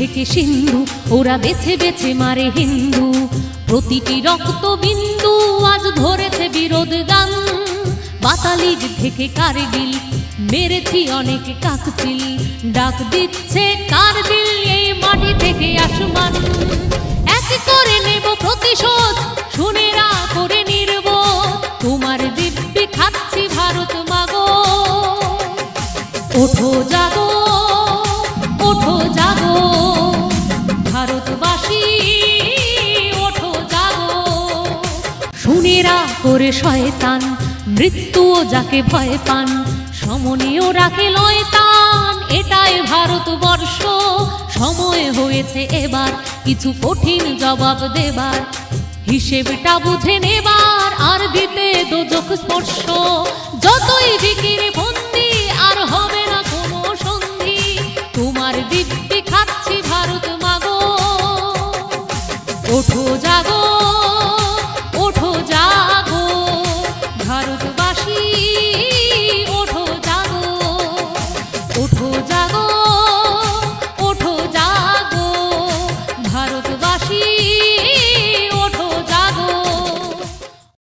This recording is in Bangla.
থেকে সিন্ধু, ওরা বেছে বেছে মারে হিন্দু। প্রতিটি রক্ত বিন্দু আজ ধরেছে বিরোধ গান। পাতালিক থেকে কারগিল মেরেছি অনেক কাকচিল, ডাক দিচ্ছে কারগিল এই মাটি থেকে আসমান। এক করে নেব প্রতিশোধ, শুনেরা করে নির্বোধ, তোমার দিব্যি খাচ্ছি ভারত মাগো। ওঠো জাগো, ওঠো জাগো ভারতবাসী, ওঠো জাগো। শুনেরা করে শয়তান, মৃত্যুও যাকে ভয় পান, সমনীয় রাখে লয়তান। এটাই ভারতবর্ষ, সময় হয়েছে এবার কিছু কঠিন জবাব দেবার। হিসেবটা বুঝে নেবার আর দিতে দোজখ স্পর্শ। যতই জিকির বন্দি আর হবে না কোনো সন্ধি, তোমার দিব্যি খাচ্ছি ভারত মাগো। ওঠো জাগো, ওঠো জাগো ভারতবাসী।